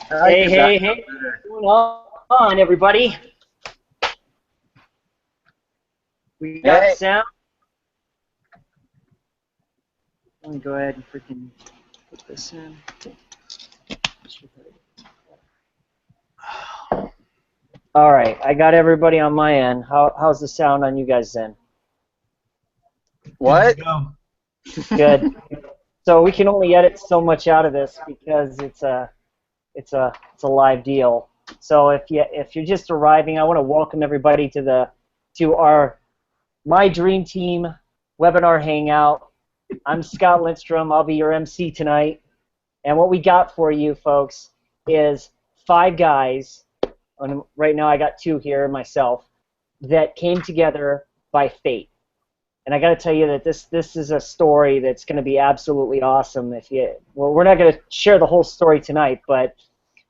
Hey, hey, hey, what's going on, everybody? We got Hey, sound. Let me go ahead and freaking put this in. All right, I got everybody on my end. How's the sound on you guys then? what? Good. So we can only edit so much out of this because it's a live deal. So if you're just arriving, I want to welcome everybody to our My Dream Team webinar hangout. I'm Scott Lindstrom. I'll be your MC tonight. And what we got for you folks is 5 guys, and right now I got 2 here myself, that came together by fate. And I got to tell you that this is a story that's going to be absolutely awesome. Well, we're not going to share the whole story tonight, but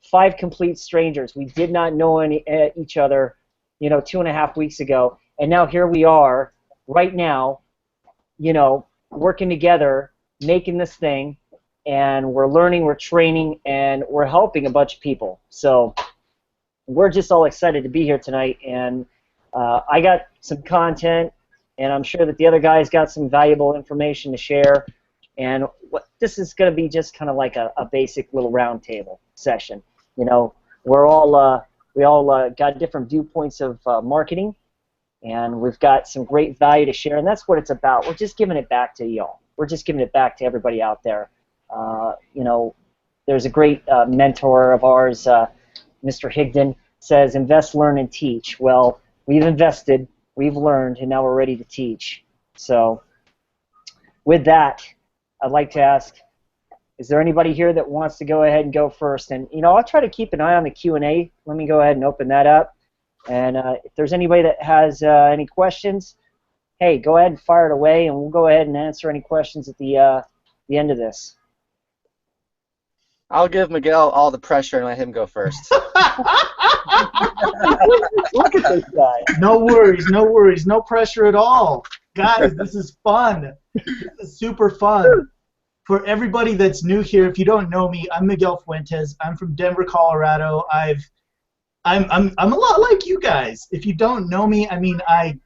5 complete strangers. We did not know each other, 2.5 weeks ago, and now here we are, right now, working together, making this thing, and we're learning, we're training, and we're helping a bunch of people. So we're just all excited to be here tonight, and I got some content, and I'm sure that the other guys got some valuable information to share. And this is going to be just kind of like a basic little roundtable session. We all got different viewpoints of marketing, and we've got some great value to share, and that's what it's about. We're just giving it back to y'all. We're just giving it back to everybody out there. There's a great mentor of ours, Mr. Higdon, says, invest, learn, and teach. Well, we've invested, we've learned, and now we're ready to teach. So with that, I'd like to ask, is there anybody here that wants to go ahead and go first? And, I'll try to keep an eye on the Q&A. Let me go ahead and open that up. And if there's anybody that has any questions, hey, go ahead and fire it away, and we'll go ahead and answer any questions at the end of this. I'll give Miguel all the pressure and let him go first. Look at this guy. No worries, no pressure at all. Guys, this is fun. This is super fun. For everybody that's new here, if you don't know me, I'm Miguel Fuentes. I'm from Denver, Colorado. I'm a lot like you guys. If you don't know me, I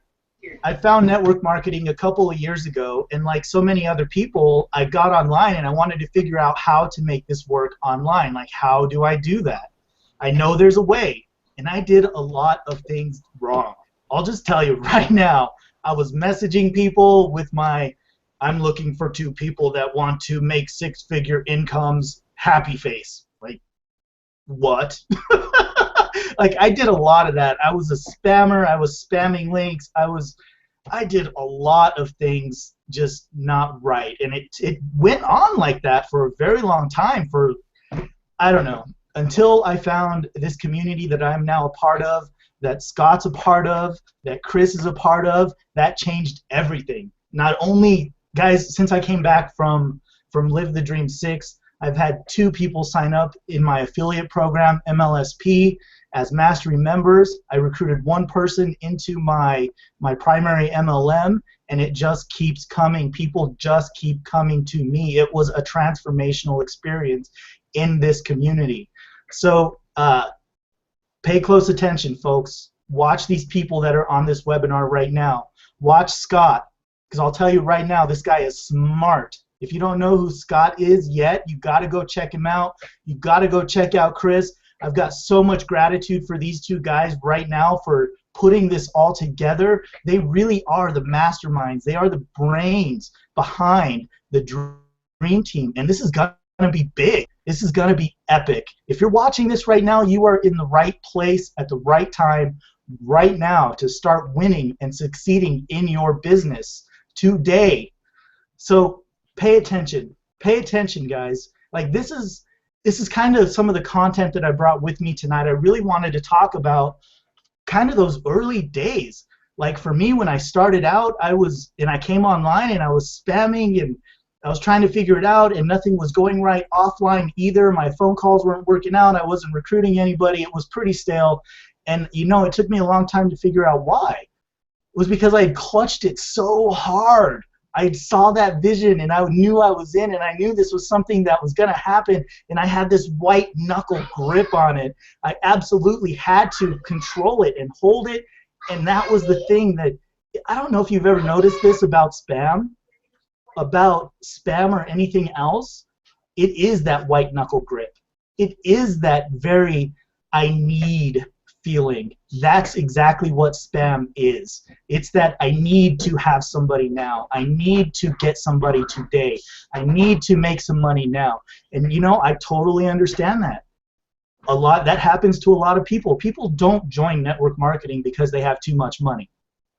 found network marketing a couple of years ago, and like so many other people, I got online and I wanted to figure out how to make this work online. Like, how do I do that? I know there's a way, and I did a lot of things wrong. I'll just tell you right now, I was messaging people with I'm looking for 2 people that want to make 6-figure incomes, happy face. Like, what? Like, I did a lot of that. I was a spammer. I was spamming links. I did a lot of things just not right. And it went on like that for a very long time, for, I don't know, until I found this community that I'm now a part of, that Scott's a part of, that Chris is a part of. That changed everything. Not only, guys, since I came back from Live the Dream 6, I've had 2 people sign up in my affiliate program, MLSP, as mastery members. I recruited 1 person into my primary MLM, and it just keeps coming. People just keep coming to me. It was a transformational experience in this community. So pay close attention, folks. Watch these people that are on this webinar right now. Watch Scott, because I'll tell you right now, this guy is smart. If you don't know who Scott is yet, you got to go check him out. You got to go check out Chris. I've got so much gratitude for these 2 guys right now for putting this all together. They really are the masterminds. They are the brains behind the Dream Team, and this is going to be big. This is going to be epic. If you're watching this right now, you are in the right place at the right time right now to start winning and succeeding in your business today. So pay attention. Pay attention, guys. Like, this is kind of some of the content that I brought with me tonight. I really wanted to talk about kind of those early days. Like, for me, when I started out, I came online and I was spamming and I was trying to figure it out, and nothing was going right offline either. My phone calls weren't working out. I wasn't recruiting anybody. It was pretty stale. And, it took me a long time to figure out why. It was because I had clutched it so hard. I saw that vision, and I knew I was in, and I knew this was something that was going to happen, and I had this white knuckle grip on it. I absolutely had to control it and hold it, and that was the thing that, I don't know if you've ever noticed this about spam or anything else. It is that white knuckle grip. It is that very I need feeling. That's exactly what spam is. It's that I need to have somebody now. I need to get somebody today. I need to make some money now. And you know, I totally understand that. That happens to a lot of people. People don't join network marketing because they have too much money.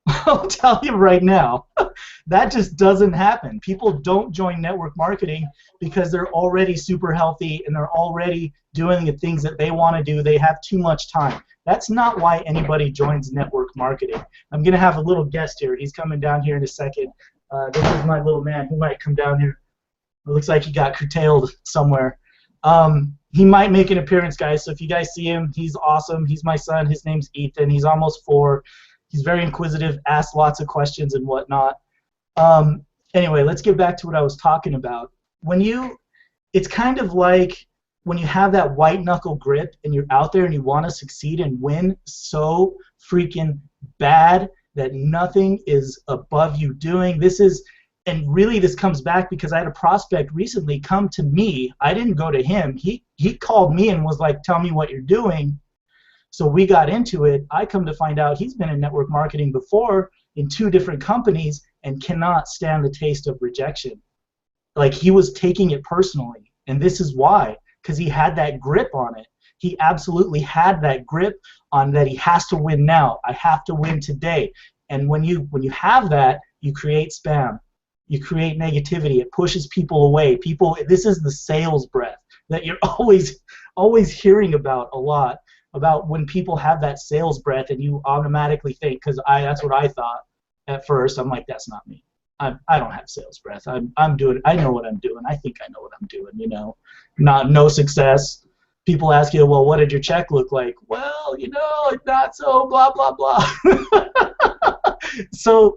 I'll tell you right now, that just doesn't happen. People don't join network marketing because they're already super healthy and they're already doing the things that they want to do. They have too much time. That's not why anybody joins network marketing. I'm going to have a little guest here. He's coming down here in a second. This is my little man. He might come down here. It looks like he got curtailed somewhere. He might make an appearance, guys, so if you guys see him, he's awesome. He's my son. His name's Ethan. He's almost 4. He's very inquisitive, asks lots of questions and whatnot. Anyway, let's get back to what I was talking about. It's kind of like when you have that white knuckle grip and you're out there and you want to succeed and win so freaking bad that nothing is above you doing. And really this comes back because I had a prospect recently come to me. I didn't go to him. He called me and was like, tell me what you're doing. So we got into it. I come to find out he's been in network marketing before in 2 different companies and cannot stand the taste of rejection. Like, he was taking it personally. And this is why, because he had that grip on it. He absolutely had that grip on that he has to win now. I have to win today. And when you have that, you create spam. You create negativity. It pushes people away. This is the sales breath that you're always hearing about a lot. About when people have that sales breath and you automatically think, because that's what I thought at first. I'm like, that's not me. I don't have sales breath. I know what I'm doing. I think I know what I'm doing, you know. No success. People ask you, well, what did your check look like? Well, you know, not so blah, blah, blah. So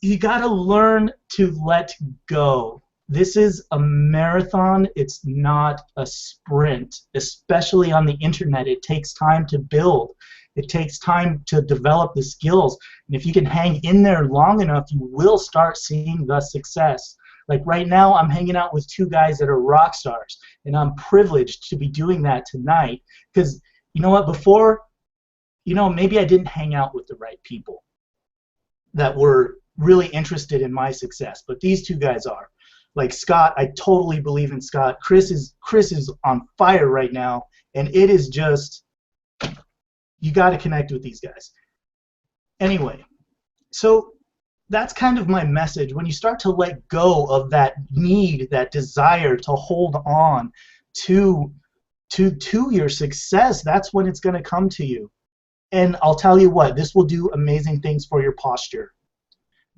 you got to learn to let go. This is a marathon. It's not a sprint, especially on the internet. It takes time to build. It takes time to develop the skills. And if you can hang in there long enough, you will start seeing the success. Like right now, I'm hanging out with 2 guys that are rock stars, and I'm privileged to be doing that tonight because, you know what, before, you know, maybe I didn't hang out with the right people that were really interested in my success, but these 2 guys are. Like Scott, I totally believe in Scott. Chris is on fire right now, and it is just, you got to connect with these guys. Anyway, so that's kind of my message. When you start to let go of that need, that desire to hold on to your success, that's when it's going to come to you. And I'll tell you what, this will do amazing things for your posture.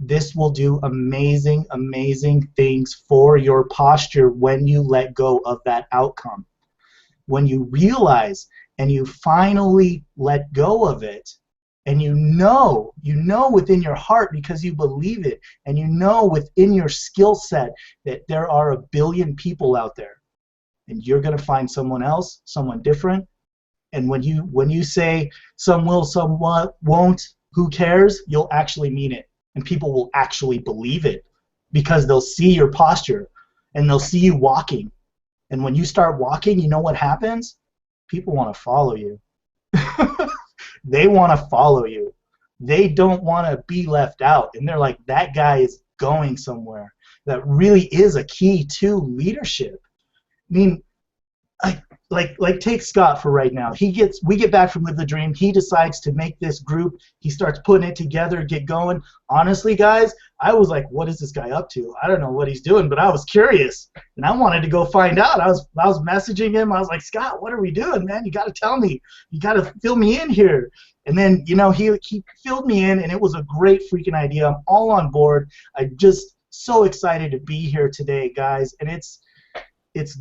This will do amazing, amazing things for your posture when you let go of that outcome. When you realize and you finally let go of it, and you know within your heart because you believe it, and you know within your skill set that there are 1 billion people out there, and you're going to find someone else, someone different. And when you say some will, some won't, who cares, you'll actually mean it. And people will actually believe it because they'll see your posture and they'll see you walking. And when you start walking, you know what happens? People want to follow you. They want to follow you. They don't want to be left out. And they're like, that guy is going somewhere. That really is a key to leadership. I mean, like take Scott for right now. We get back from Live the Dream. He decides to make this group. He starts putting it together, get going. Honestly, guys, I was like, what is this guy up to? I don't know what he's doing, but I was curious, and I wanted to go find out. I was messaging him. I was like, Scott, what are we doing, man? You got to tell me. You got to fill me in here. And then, you know, he filled me in, and it was a great freaking idea. I'm all on board. I'm just so excited to be here today, guys, and it's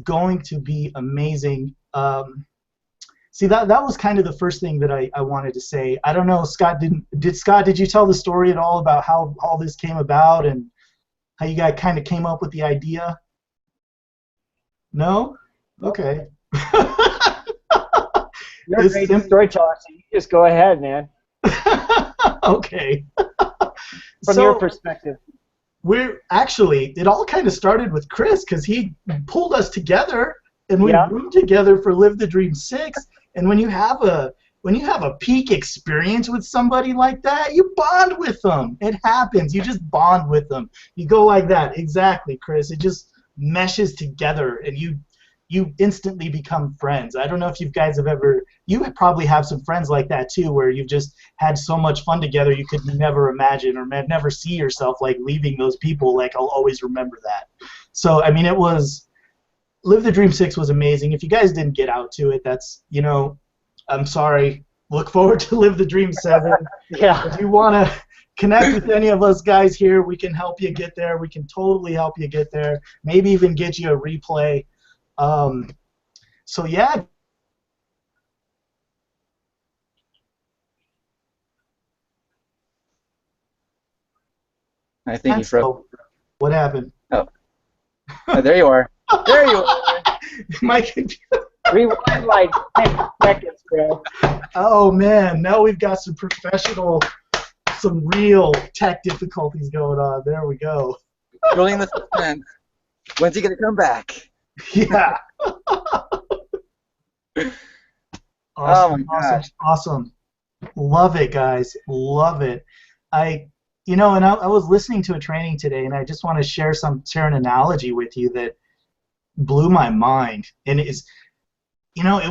going to be amazing. See, that was kind of the first thing that I wanted to say. I don't know, Scott, did you tell the story at all about how all this came about and how you guys kind of came up with the idea? No? Okay. You're a great storyteller, so you just go ahead, man. Okay. From your perspective. It all kind of started with Chris, because he pulled us together and we Yeah. roomed together for Live the Dream 6. And when you have a peak experience with somebody like that, you bond with them. It happens. You just bond with them. You go like that. Exactly, Chris. It just meshes together, and you instantly become friends. I don't know if you guys have ever, you probably have some friends like that too, where you've just had so much fun together you could never imagine or never see yourself like leaving those people. Like, I'll always remember that. So, I mean, it was, Live the Dream 6 was amazing. If you guys didn't get out to it, that's, I'm sorry. Look forward to Live the Dream 7. Yeah. If you want to connect with any of us guys here, we can help you get there. We can totally help you get there. Maybe even get you a replay. So yeah. I think you froze. What happened? Oh, there you are. There you are. My computer. Rewind like 10 seconds, bro. Oh man, now we've got some real tech difficulties going on. There we go. Building the suspense. When's he gonna come back? Yeah. Awesome, my gosh. awesome. Love it, guys. Love it. I was listening to a training today, and I just want to share an analogy with you that blew my mind. And it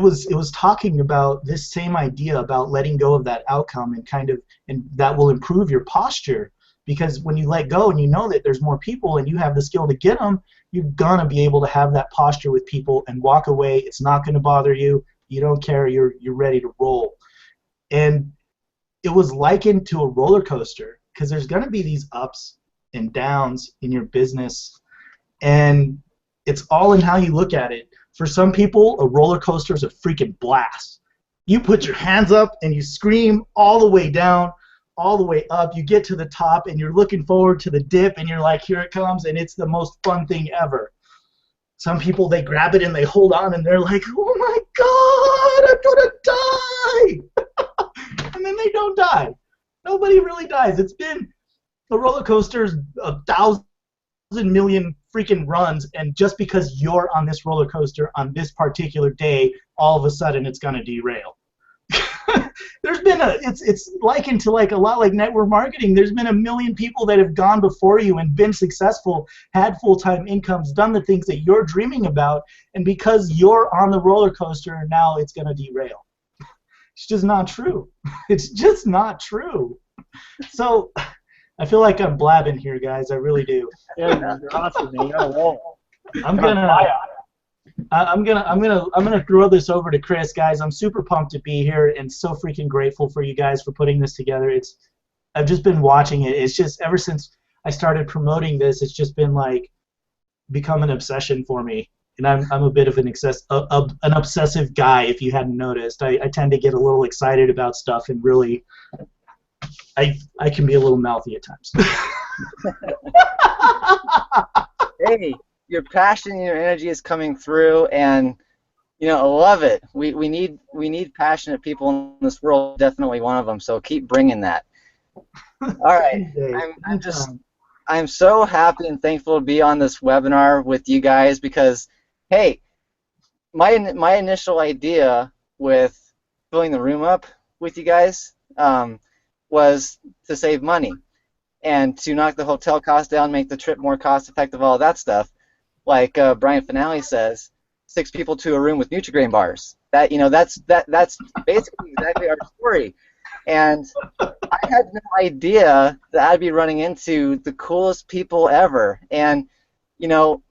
was talking about this same idea about letting go of that outcome and that will improve your posture. Because when you let go and you know that there's more people and you have the skill to get them, you're gonna be able to have that posture with people and walk away. It's not gonna bother you. You don't care. You're ready to roll. And it was likened to a roller coaster, because there's gonna be these ups and downs in your business, and it's all in how you look at it. For some people, a roller coaster is a freaking blast. You put your hands up and you scream all the way down, all the way up. You get to the top and you're looking forward to the dip, and you're like, here it comes, and it's the most fun thing ever. Some people, they grab it and they hold on and they're like, oh my God, I'm gonna die. And then they don't die. Nobody really dies. It's been, a roller coaster's 1,000 million freaking runs, and just because you're on this roller coaster on this particular day, all of a sudden it's gonna derail. There's been it's likened to like a lot like network marketing. There's been 1 million people that have gone before you and been successful, had full-time incomes, done the things that you're dreaming about, and because you're on the roller coaster, now it's gonna derail. It's just not true. It's just not true. So I feel like I'm blabbing here, guys. I really do. Yeah, you're awesome, man. You're on a roll. I'm gonna throw this over to Chris, guys. I'm super pumped to be here and so freaking grateful for you guys for putting this together. I've just been watching it. It's just ever since I started promoting this, it's just been like become an obsession for me. And I'm a bit of an obsessive guy, if you hadn't noticed. I tend to get a little excited about stuff, and really I can be a little mouthy at times. Hey, your passion and your energy is coming through, and I love it. We need passionate people in this world. Definitely one of them. So keep bringing that. All right, I'm so happy and thankful to be on this webinar with you guys, because hey, my initial idea with filling the room up with you guys was to save money and to knock the hotel cost down, make the trip more cost effective, all that stuff. Like Brian Finale says, 6 people to a room with Nutri-Grain bars. That's basically exactly our story. And I had no idea that I'd be running into the coolest people ever. And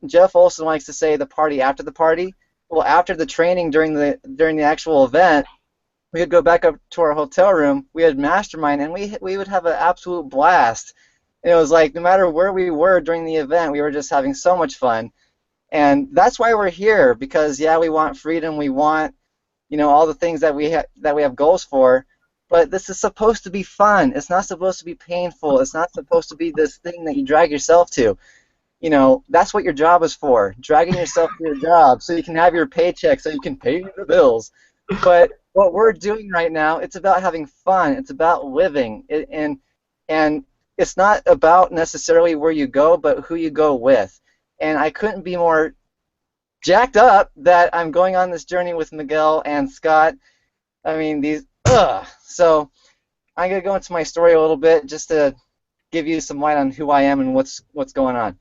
Jeff Olson likes to say the party after the party. Well, after the training during the actual event, we would go back up to our hotel room. We had mastermind, and we would have an absolute blast. And it was like no matter where we were during the event, we were just having so much fun. And that's why we're here, because yeah, we want freedom, we want all the things that we have goals for. But this is supposed to be fun. It's not supposed to be painful. It's not supposed to be this thing that you drag yourself to. you know, that's what your job is for, dragging yourself to your job so you can have your paycheck, so you can pay the bills. But what we're doing right now, it's about having fun. It's about living, and it's not about necessarily where you go, but who you go with. And I couldn't be more jacked up that I'm going on this journey with Miguel and Scott. I mean, these, ugh. So I'm gonna go into my story a little bit just to give you some light on who I am and what's going on.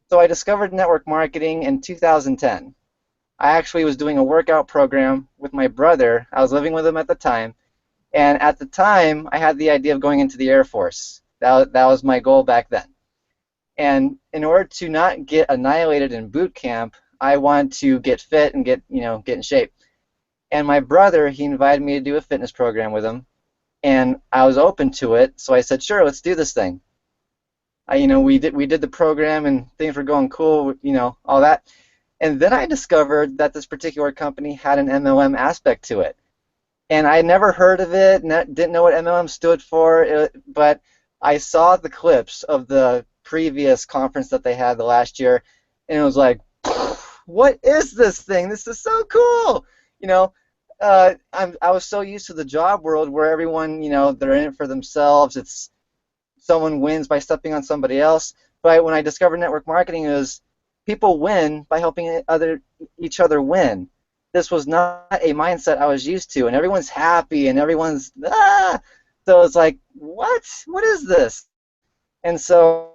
So I discovered network marketing in 2010. I actually was doing a workout program with my brother. I was living with him at the time, and at the time I had the idea of going into the Air Force. That was my goal back then. And in order to not get annihilated in boot camp, I wanted to get fit and get in shape. And my brother, he invited me to do a fitness program with him, and I was open to it. So I said, sure, let's do this thing. We did the program, and things were going cool, all that. And then I discovered that this particular company had an MLM aspect to it. And I had never heard of it, didn't know what MLM stood for, but I saw the clips of the previous conference that they had the last year, and it was like, what is this thing? This is so cool! I was so used to the job world where everyone, they're in it for themselves. It's someone wins by stepping on somebody else. But when I discovered network marketing, it was people win by helping each other win. This was not a mindset I was used to, and everyone's happy and everyone's So it's like, what is this? And so,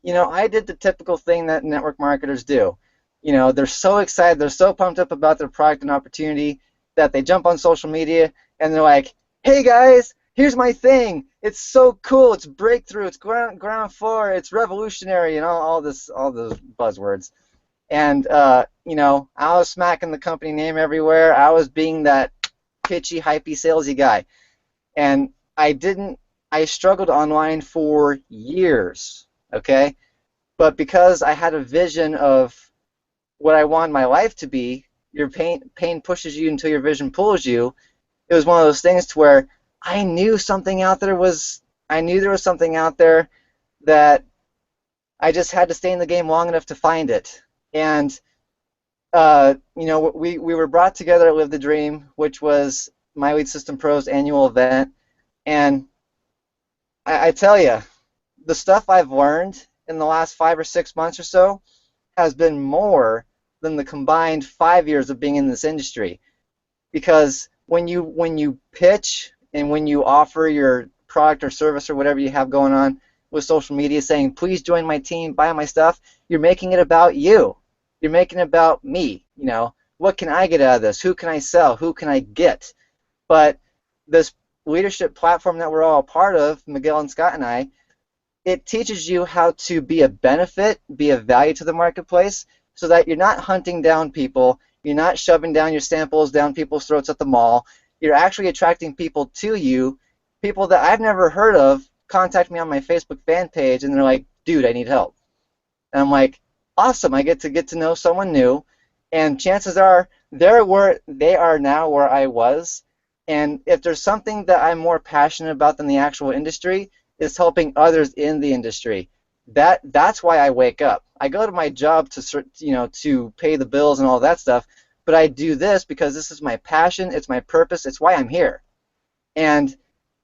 I did the typical thing that network marketers do. They're so excited, they're so pumped up about their product and opportunity that they jump on social media and they're like, hey guys, here's my thing. It's so cool. It's breakthrough. It's ground floor. It's revolutionary, and all those buzzwords. And I was smacking the company name everywhere. I was being that pitchy, hypey, salesy guy. And I struggled online for years, okay? But because I had a vision of what I want my life to be, your pain pushes you until your vision pulls you. It was one of those things to where I knew something out there I knew there was something out there that I just had to stay in the game long enough to find it. And we were brought together at Live the Dream, which was My Lead System Pro's annual event. And I tell you, the stuff I've learned in the last 5 or 6 months or so has been more than the combined 5 years of being in this industry. Because when you pitch and when you offer your product or service or whatever you have going on with social media saying, please join my team, buy my stuff, you're making it about you. You're making it about me. What can I get out of this? Who can I sell? Who can I get? But this leadership platform that we're all a part of, Miguel and Scott and I, it teaches you how to be a benefit, be of value to the marketplace, so that you're not hunting down people, you're not shoving down your samples down people's throats at the mall. You're actually attracting people to you. People that I've never heard of contact me on my Facebook fan page, and they're like, dude, I need help. And I'm like, awesome, I get to know someone new, and chances are they are now where I was. And if there's something that I'm more passionate about than the actual industry, it's helping others in the industry. That's why I wake up. I go to my job to pay the bills and all that stuff, but I do this because this is my passion, it's my purpose, it's why I'm here. And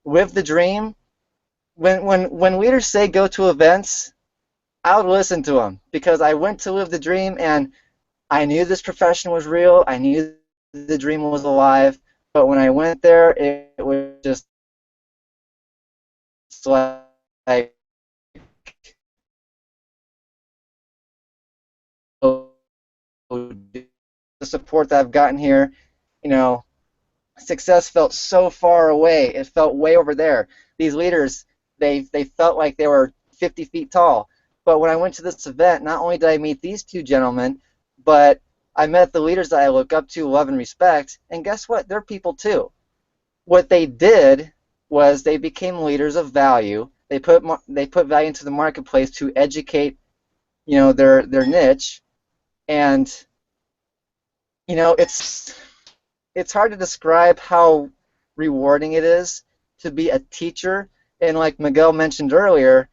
Live the Dream, when leaders say go to events, I would listen to them, because I went to Live the Dream and I knew this profession was real, I knew the dream was alive, but when I went there, it was just like the support that I've gotten here, success felt so far away. It felt way over there. These leaders, they felt like they were 50 feet tall. But when I went to this event, not only did I meet these two gentlemen, but I met the leaders that I look up to, love, and respect. And guess what? They're people too. What they did was they became leaders of value. They put value into the marketplace to educate, their niche. And it's hard to describe how rewarding it is to be a teacher. And like Miguel mentioned earlier,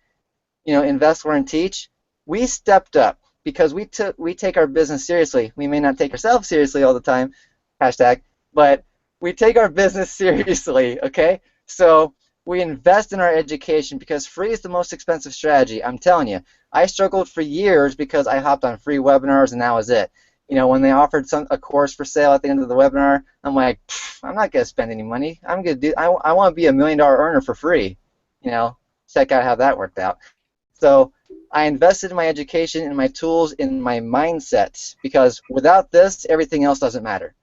invest, learn, teach. we stepped up because we take our business seriously. We may not take ourselves seriously all the time, hashtag, but we take our business seriously, okay? So we invest in our education because free is the most expensive strategy. I'm telling you, I struggled for years because I hopped on free webinars and that was it. You know, when they offered a course for sale at the end of the webinar, I'm like, I'm not gonna spend any money. I want to be $1 million earner for free. You know, check out how that worked out. So I invested in my education, in my tools, in my mindset, because without this, everything else doesn't matter.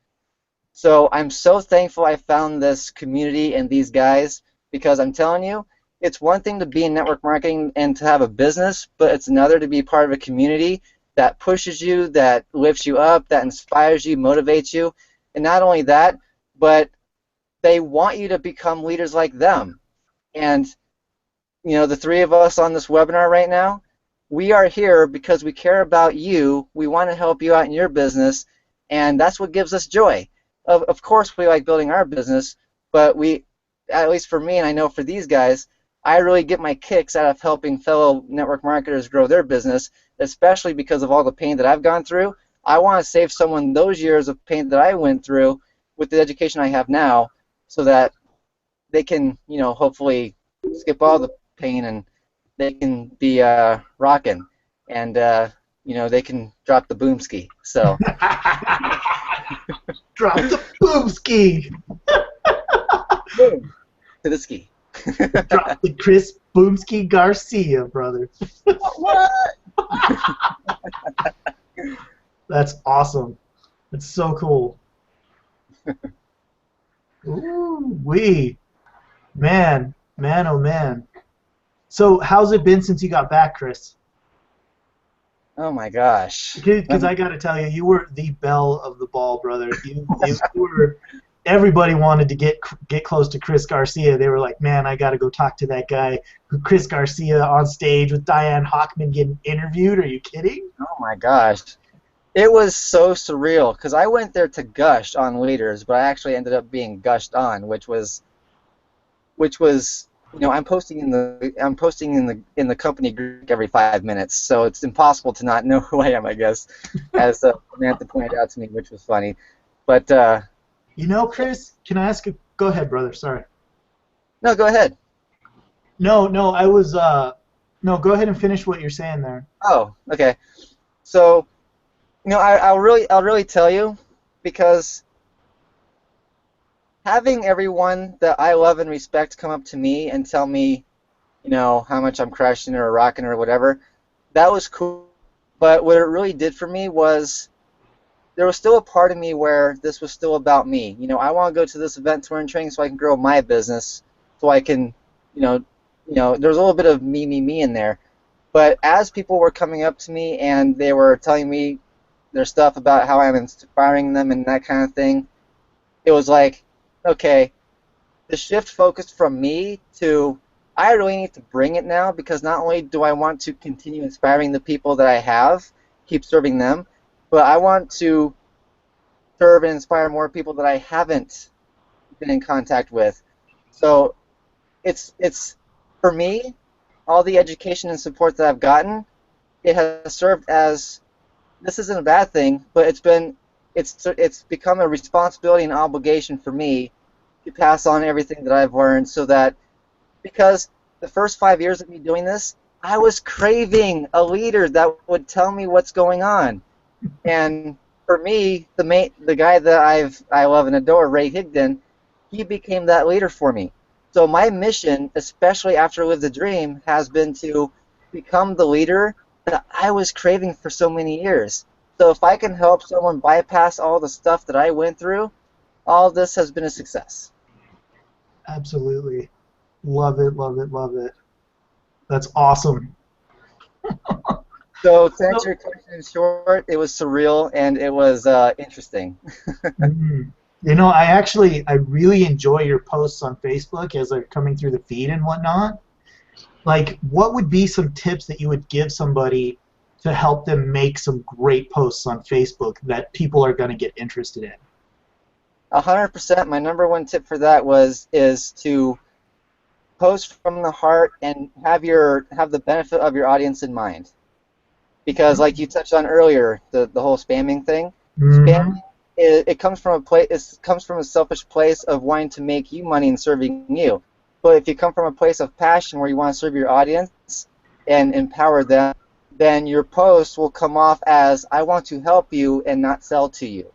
So I'm so thankful I found this community and these guys, because I'm telling you, it's one thing to be in network marketing and to have a business, but it's another to be part of a community that pushes you, that lifts you up, that inspires you, motivates you. And not only that, but they want you to become leaders like them. And you know, the three of us on this webinar right now, we are here because we care about you. We want to help you out in your business, and that's what gives us joy. Of course, we like building our business, but we, at least for me, and I know for these guys, I really get my kicks out of helping fellow network marketers grow their business, especially because of all the pain that I've gone through. I want to save someone those years of pain that I went through with the education I have now, so that they can, you know, hopefully skip all the pain and they can be rocking, and you know, they can drop the boomski. So Drop the boomski. boom to the ski. Drop the Chris Boomski Garcia, brother. What? That's awesome. That's so cool. Ooh, man, oh man. So how's it been since you got back, Chris? Oh my gosh. Because I got to tell you, you were the belle of the ball, brother. You were. Everybody wanted to get close to Chris Garcia. They were like, man, I got to go talk to that guy. Chris Garcia on stage with Diane Hockman getting interviewed. Are you kidding? Oh my gosh. It was so surreal because I went there to gush on leaders, but I actually ended up being gushed on, which was, you know, I'm posting in the company group every 5 minutes, so it's impossible to not know who I am, I guess, as Samantha pointed out to me, which was funny. But you know, Chris, can I ask? Go ahead, brother. Sorry. no, go ahead. No, I was. No, go ahead and finish what you're saying there. Oh, okay. So, you know, I'll really tell you, because having everyone that I love and respect come up to me and tell me, you know, how much I'm crushing or rocking or whatever, that was cool. But what it really did for me was there was still a part of me where this was still about me. You know, I want to go to this event, tour, and training so I can grow my business, so I can, you know, there's a little bit of me in there. But as people were coming up to me and they were telling me their stuff about how I'm inspiring them and that kind of thing, it was like, okay, the shift focused from me to I really need to bring it now, because not only do I want to continue inspiring the people that I have, keep serving them, but I want to serve and inspire more people that I haven't been in contact with. So it's for me, all the education and support that I've gotten, it has served as, this isn't a bad thing, but it's become a responsibility and obligation for me to pass on everything that I've learned, so that, because the first 5 years of me doing this, I was craving a leader that would tell me what's going on. And for me, the guy that I love and adore, Ray Higdon, he became that leader for me. So my mission, especially after Live the Dream, has been to become the leader that I was craving for so many years. So if I can help someone bypass all the stuff that I went through, all of this has been a success. Absolutely. Love it. That's awesome. So to answer your question in short, it was surreal and it was interesting. You know, I really enjoy your posts on Facebook as they're coming through the feed and whatnot. Like, what would be some tips that you would give somebody to help them make some great posts on Facebook that people are going to get interested in? 100%. My number one tip for that is to post from the heart and have the benefit of your audience in mind. because like you touched on earlier, the whole spamming thing. Mm-hmm. Spamming, it comes from a place. It comes from a selfish place of wanting to make you money and serving you. But if you come from a place of passion where you want to serve your audience and empower them, then your post will come off as I want to help you and not sell to you.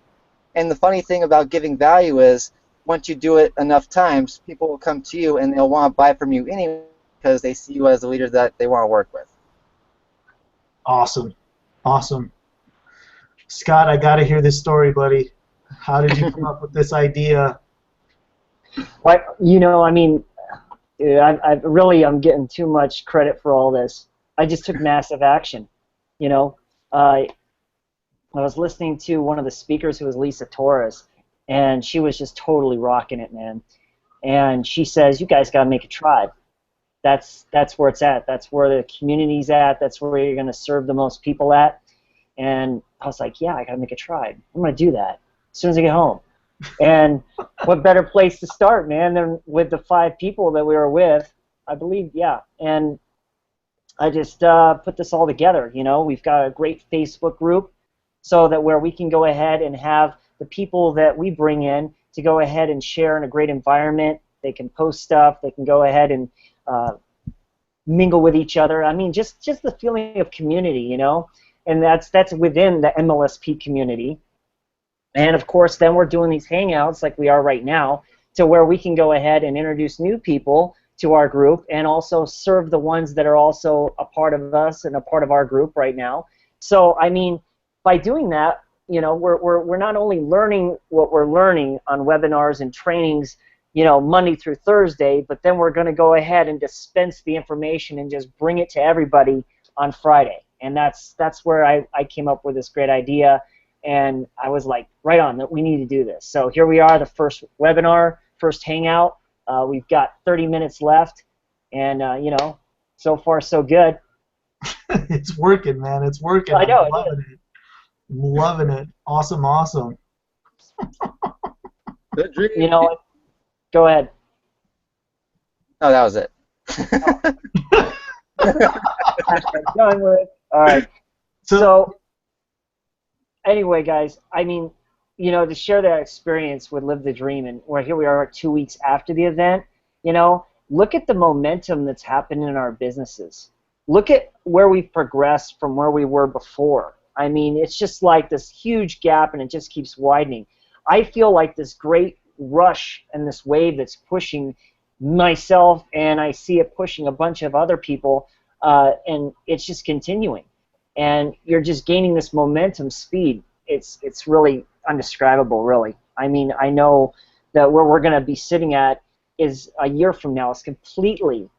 And the funny thing about giving value is once you do it enough times, people will come to you and they'll want to buy from you anyway because they see you as a leader that they want to work with. Awesome. Awesome. Scott, I got to hear this story, buddy. How did you come up with this idea? Well, you know, I mean, dude, I'm getting too much credit for all this. I just took massive action. You know, I was listening to one of the speakers who was Lisa Torres, and she was just totally rocking it, man. And she says, "You guys got to make a tribe. That's where it's at. That's where the community's at. That's where you're going to serve the most people at." And I was like, "Yeah, I got to make a tribe. I'm going to do that as soon as I get home." And what better place to start, man, than with the 5 people that we were with, I believe, yeah. And I just put this all together, you know. We've got a great Facebook group so that where we can go ahead and have the people that we bring in to go ahead and share in a great environment. They can post stuff. They can go ahead and mingle with each other. I mean, just the feeling of community, you know. And that's within the MLSP community. And of course, then we're doing these hangouts like we are right now to where we can go ahead and introduce new people to our group and also serve the ones that are also a part of us and a part of our group right now. So, I mean, by doing that, you know, we're not only learning what we're learning on webinars and trainings, you know, Monday through Thursday, but then we're going to go ahead and dispense the information and just bring it to everybody on Friday. And that's where I came up with this great idea. And I was like, right on, that we need to do this. So here we are, the first webinar, first hangout. We've got 30 minutes left, and you know, so far so good. It's working, man. It's working. I know. I'm loving it. I'm loving it. Awesome, awesome. Good dream. You know, go ahead. Oh, that was it. Done with. All right. So anyway, guys, I mean, you know, to share that experience with Live the Dream, and where here we are 2 weeks after the event, you know, look at the momentum that's happened in our businesses. Look at where we've progressed from where we were before. I mean, it's just like this huge gap, and it just keeps widening. I feel like this great rush and this wave that's pushing myself, and I see it pushing a bunch of other people, and it's just continuing. And you're just gaining this momentum speed. It's really undescribable, really. I mean, I know that where we're going to be sitting at is a year from now is completely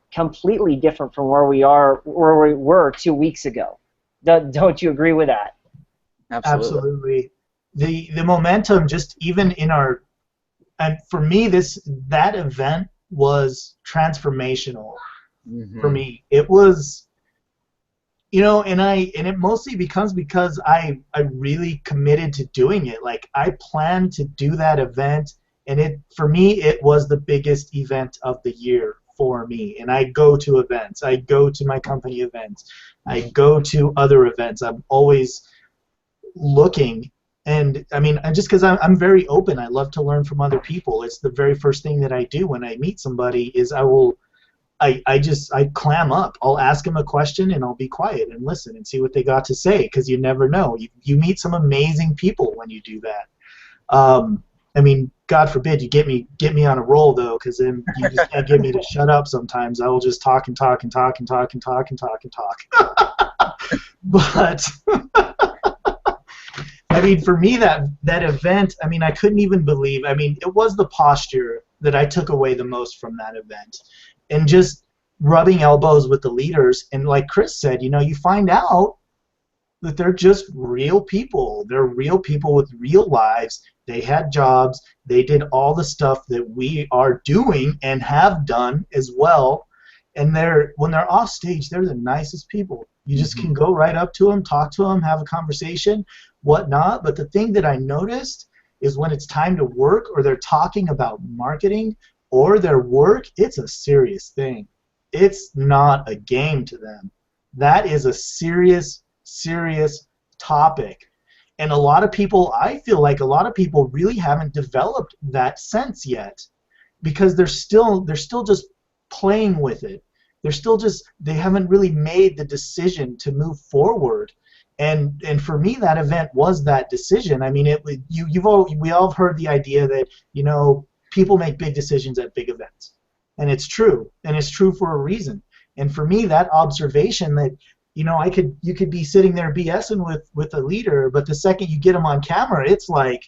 different from where we were 2 weeks ago. Don't you agree with that? Absolutely. The momentum, just even in our, and for me, that event was transformational. For me. It was, you know, and it mostly becomes because I really committed to doing it. Like, I planned to do that event, and for me it was the biggest event of the year for me. And I go to events. I go to my company events. I go to other events. I'm always looking. And I mean, just because I'm very open, I love to learn from other people. It's the very first thing that I do when I meet somebody is I clam up. I'll ask them a question and I'll be quiet and listen and see what they got to say, because you never know. You meet some amazing people when you do that. I mean, God forbid you get me on a roll, though, because then you just can't get me to shut up sometimes. I will just talk and talk and talk and talk and talk and talk and talk. But I mean, for me, that event, I mean, I couldn't even believe. I mean, it was the posture that I took away the most from that event. And just rubbing elbows with the leaders. And like Chris said, you know, you find out that they're just real people. They're real people with real lives. They had jobs. They did all the stuff that we are doing and have done as well. And when they're off stage, they're the nicest people. You just can go right up to them, talk to them, have a conversation, whatnot. But the thing that I noticed is when it's time to work, or they're talking about marketing or their work, it's a serious thing. It's not a game to them. That is a serious, serious topic. And a lot of people, I feel like a lot of people really haven't developed that sense yet, because they're still just playing with it. They haven't really made the decision to move forward. And for me, that event was that decision. I mean, we all have heard the idea that, you know, people make big decisions at big events, and it's true for a reason. And for me, that observation that, you know, you could be sitting there BSing with a leader, but the second you get them on camera, it's like,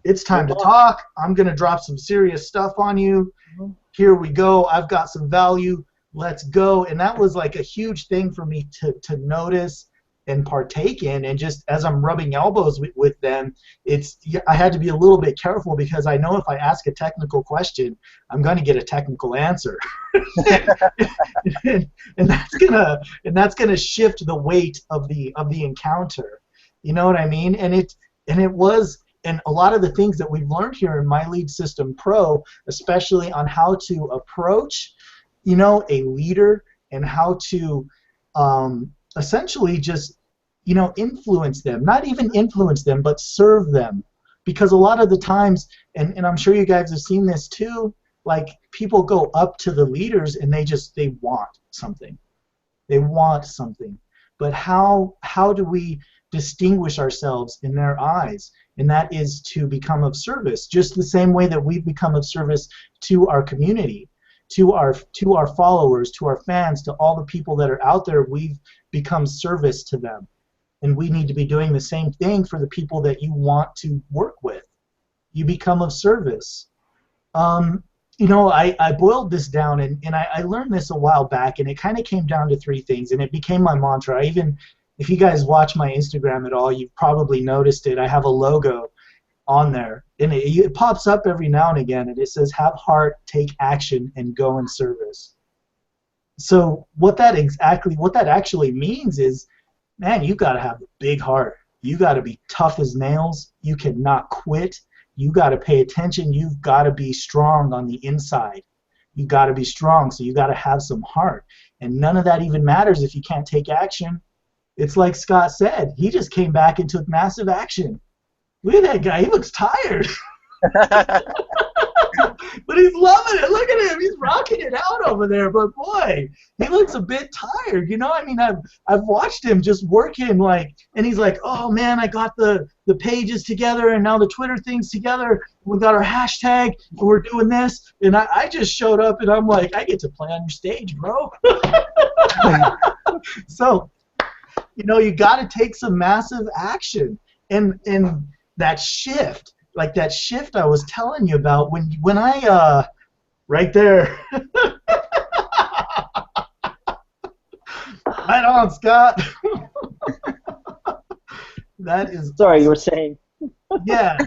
it's time to talk. I'm gonna drop some serious stuff on you. Here we go. I've got some value. Let's go. And that was like a huge thing for me to notice and partake in. And just as I'm rubbing elbows with them, I had to be a little bit careful, because I know if I ask a technical question, I'm going to get a technical answer. and that's gonna shift the weight of the encounter. You know what I mean? And a lot of the things that we've learned here in My Lead System Pro, especially on how to approach, you know, a leader, and how to essentially just, you know, influence them. Not even influence them, but serve them. Because a lot of the times, and I'm sure you guys have seen this too, like, people go up to the leaders and they want something. They want something. But how do we distinguish ourselves in their eyes? And that is to become of service, just the same way that we've become of service to our community, to our followers, to our fans, to all the people that are out there. We've become service to them. And we need to be doing the same thing for the people that you want to work with. You become of service. You know, I boiled this down, and I learned this a while back, and it kind of came down to 3 things, and it became my mantra. If you guys watch my Instagram at all, you've probably noticed it. I have a logo on there, and it pops up every now and again, and it says, "Have heart, take action, and go in service." So what that actually means is, man, you got to have a big heart. You got to be tough as nails. You cannot quit. You got to pay attention. You've got to be strong on the inside. You got to be strong, so you got to have some heart. And none of that even matters if you can't take action. It's like Scott said, he just came back and took massive action. Look at that guy. He looks tired. But he's loving it. Look at him. He's rocking it out over there. But boy, he looks a bit tired. You know, I mean, I've watched him just working, like, and he's like, oh man, I got the pages together, and now the Twitter thing's together. We got our hashtag, and we're doing this. And I just showed up, and I'm like, I get to play on your stage, bro. So, you know, you got to take some massive action, and that shift. Like that shift I was telling you about when I right there. Right on, Scott. That is. Sorry, awesome. you were saying. Yeah.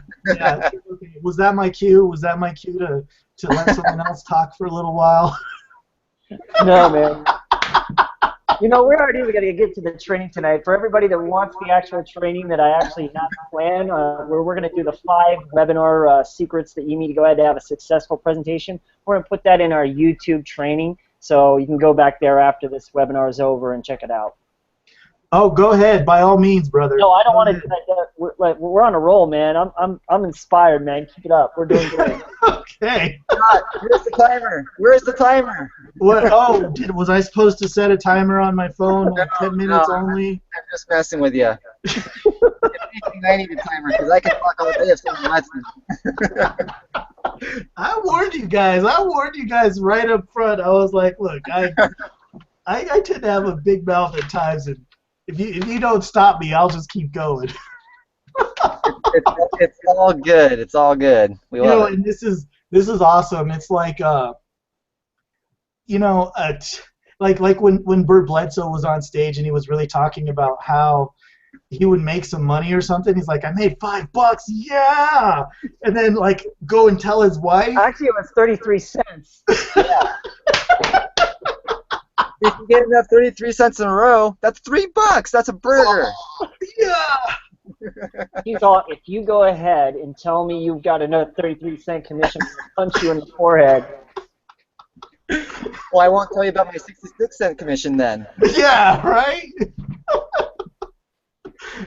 Was that my cue? Was that my cue to let someone else talk for a little while? No, man. You know, we're already going to get to the training tonight. For everybody that wants the actual training that I actually have planned, where we're going to do the 5 webinar secrets that you need to go ahead to have a successful presentation, we're going to put that in our YouTube training. So you can go back there after this webinar is over and check it out. Oh, go ahead, by all means, brother. No, I don't want to. We're on a roll, man. I'm inspired, man. Keep it up. We're doing great. Okay. Where's the timer? Where's the timer? What? Oh, was I supposed to set a timer on my phone? Like 10 minutes only? I'm just messing with you. If anything, I need a timer because I can talk all day if someone lets me. I warned you guys. Right up front. I was like, look, I tend to have a big mouth at times, and if you don't stop me, I'll just keep going. It's all good. It's all good. We love it. And this is awesome. It's like like when Bert Bledsoe was on stage and he was really talking about how he would make some money or something. He's like, I made $5, yeah, and then like go and tell his wife. Actually, it was 33 cents. Yeah. If you get enough 33 cents in a row, that's $3. That's a burger. Oh, yeah. If you go ahead and tell me you've got another 33-cent commission, I'm going to punch you in the forehead. Well, I won't tell you about my 66-cent commission then. Yeah, right?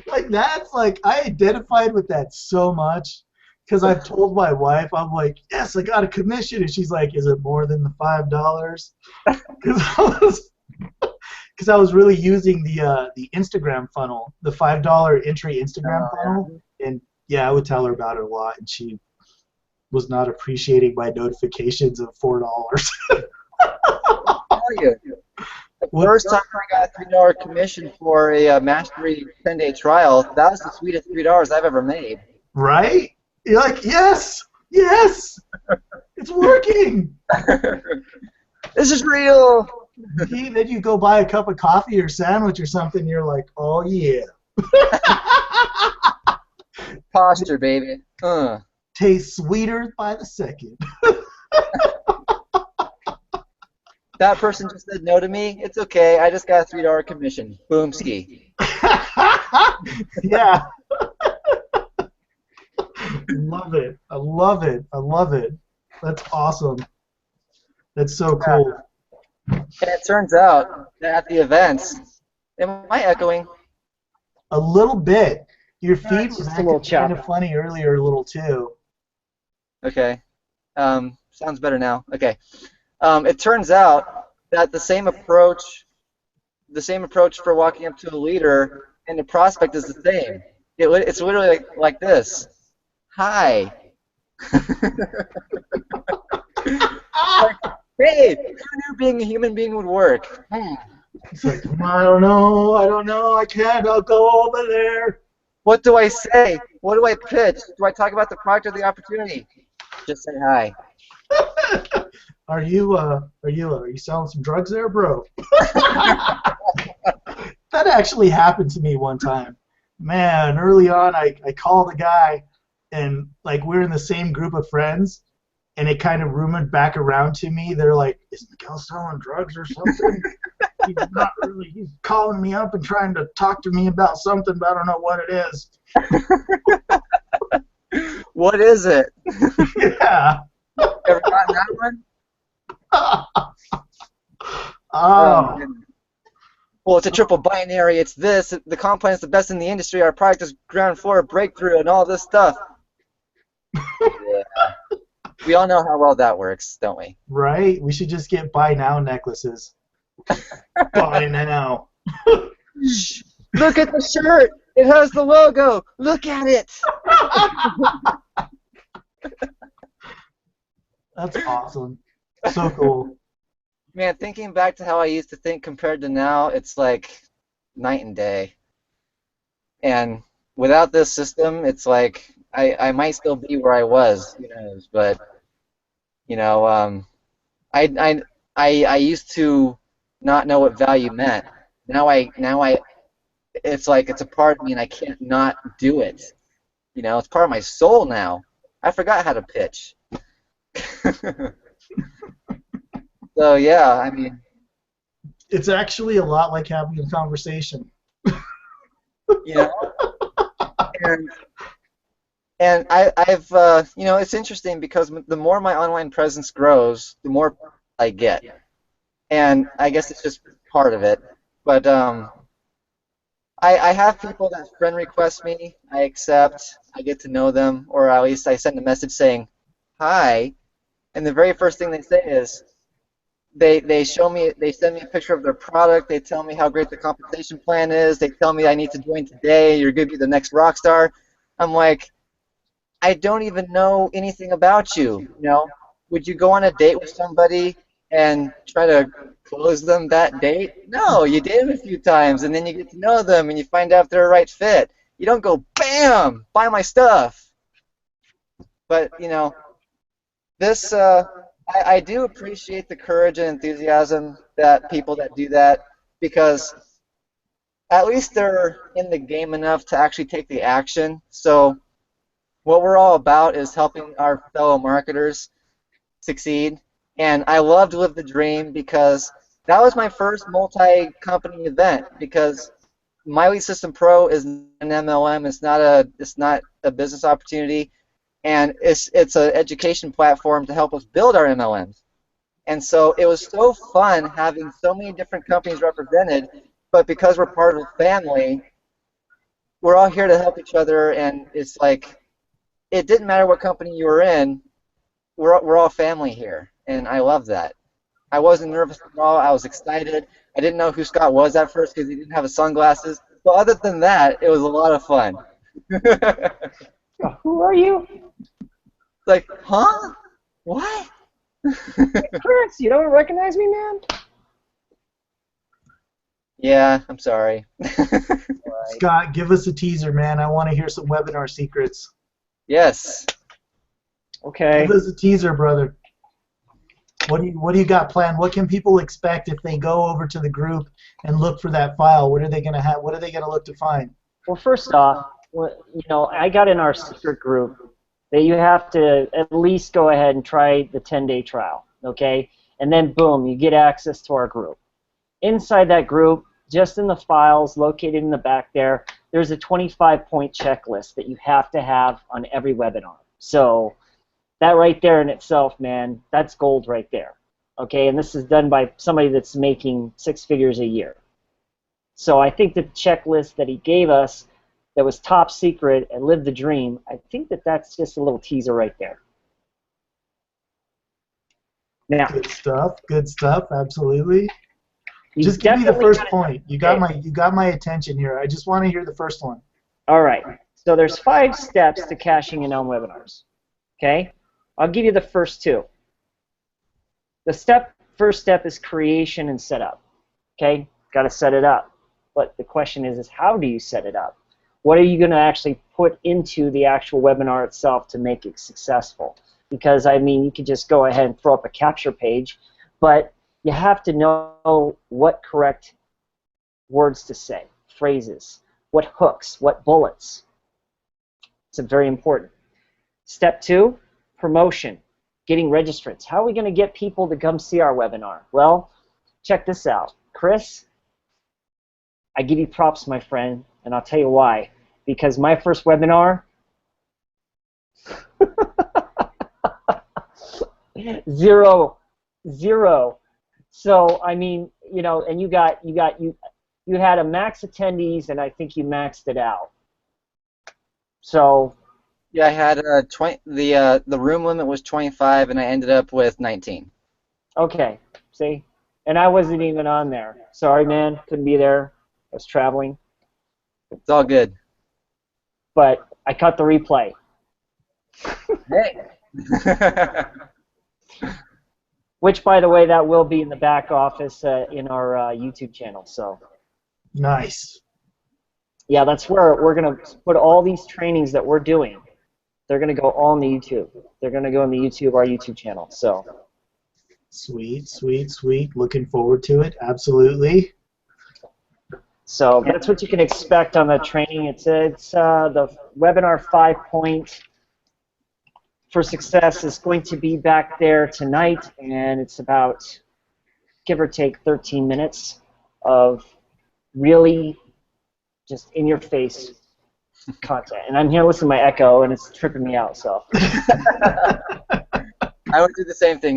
Like, that's like, I identified with that so much because I've told my wife, I'm like, yes, I got a commission. And she's like, is it more than the $5? Because I was really using the Instagram funnel, the $5 entry Instagram funnel. And yeah, I would tell her about it a lot. And she was not appreciating my notifications of $4. I'll tell you. The first time I got a $3 commission for a Mastery 10-day trial, that was the sweetest $3 I've ever made. Right? You're like, yes, yes, it's working. This is real. Then you go buy a cup of coffee or sandwich or something, you're like, oh yeah. Posture, baby. Tastes sweeter by the second. That person just said no to me. It's okay. I just got a $3 commission. Boom ski. Yeah. Love it. I love it. I love it. That's awesome. That's so cool. And it turns out that at the events, am I echoing? A little bit. Your feed It's was just a little kind of choppy. funny earlier, a little too. Okay. Sounds better now. Okay. It turns out that the same approach for walking up to a leader and the prospect is the same. It's literally like this. Hi. Like, hey, who knew being a human being would work? It's like, I don't know, I can't, I'll go over there. What do I say? What do I pitch? Do I talk about the product or the opportunity? Just say hi. Are you selling some drugs there, bro? That actually happened to me one time. Man, early on, I called a guy, and like we're in the same group of friends, and it kind of rumored back around to me. They're like, "Is Miguel selling drugs or something?" He's not really. He's calling me up and trying to talk to me about something, but I don't know what it is. What is it? Yeah. Ever gotten that one? Oh. Well, it's a triple binary. It's this. The component's the best in the industry. Our product is ground floor breakthrough and all this stuff. Yeah. We all know how well that works, don't we? Right? We should just get buy now necklaces. Buy now. Shh. Look at the shirt. It has the logo. Look at it. That's awesome. So cool. Man, thinking back to how I used to think compared to now, it's like night and day. And without this system, it's like I might still be where I was, who knows? But you know, I used to not know what value meant. Now it's like it's a part of me and I can't not do it. You know, it's part of my soul now. I forgot how to pitch. So yeah, I mean, It's actually a lot like having a conversation. you know, and I've you know, it's interesting because the more my online presence grows, the more I get, and I guess it's just part of it. But I have people that friend request me, I accept, I get to know them, or at least I send a message saying hi, and the very first thing they say is they send me a picture of their product, they tell me how great the compensation plan is, they tell me I need to join today, you're going to be the next rock star. I'm like, I don't even know anything about you, you know? Would you go on a date with somebody and try to close them that date? No, you date them a few times and then you get to know them and you find out if they're a right fit. You don't go, bam, buy my stuff. But, you know, this, I do appreciate the courage and enthusiasm that people that do that, because at least they're in the game enough to actually take the action. So what we're all about is helping our fellow marketers succeed. And I love to live the dream because that was my first multi-company event, because My Lead System Pro is an MLM. It's not a business opportunity, and it's an education platform to help us build our MLMs. And so it was so fun having so many different companies represented, but because we're part of a family, we're all here to help each other, and it's like it didn't matter what company you were in, we're all family here, and I love that. I wasn't nervous at all. I was excited. I didn't know who Scott was at first because he didn't have his sunglasses. But other than that, it was a lot of fun. Who are you? Like, huh? What? Chris, you don't recognize me, man? Yeah, I'm sorry. Scott, give us a teaser, man. I want to hear some webinar secrets. Yes. Okay. Give us a teaser, brother. What do you got planned? What can people expect if they go over to the group and look for that file? What are they gonna have? What are they gonna look to find? Well, first off, I got in our secret group that you have to at least go ahead and try the 10-day trial, okay? And then boom, you get access to our group. Inside that group, just in the files located in the back there, there's a 25-point checklist that you have to have on every webinar. So that right there in itself, man, that's gold right there. Okay, and this is done by somebody that's making 6 figures a year. So I think the checklist that he gave us that was top secret and Live the Dream, I think that that's just a little teaser right there. Now, Good stuff, absolutely. you Just give me the first gotta- point. You got my attention here. I just want to hear the first one. All right. So there's 5 steps to cashing in on webinars. Okay? I'll give you the first 2. The first step is creation and setup. Okay? Got to set it up. But the question is how do you set it up? What are you going to actually put into the actual webinar itself to make it successful? Because, I mean, you could just go ahead and throw up a capture page, but you have to know what correct words to say, phrases, what hooks, what bullets. It's very important. Step 2, promotion, getting registrants. How are we going to get people to come see our webinar? Well, check this out. Chris, I give you props, my friend, and I'll tell you why. Because my first webinar, zero. So I mean, and you had a max attendees, and I think you maxed it out. So Yeah, I had the room limit was 25, and I ended up with 19. okay, see, and I wasn't even on there. Sorry, man, couldn't be there. I was traveling. It's all good. But I cut the replay. Hey. Which, by the way, that will be in the back office in our YouTube channel. So. Nice. Yeah, that's where we're going to put all these trainings that we're doing. They're going to go all on the YouTube. They're going to go on the our YouTube channel. So. Sweet. Looking forward to it. Absolutely. So that's what you can expect on the training. It's the webinar 5-point for success is going to be back there tonight, and it's about, give or take, 13 minutes of really just in-your-face content. And I'm here listening to my echo, and it's tripping me out. So. I would do the same thing.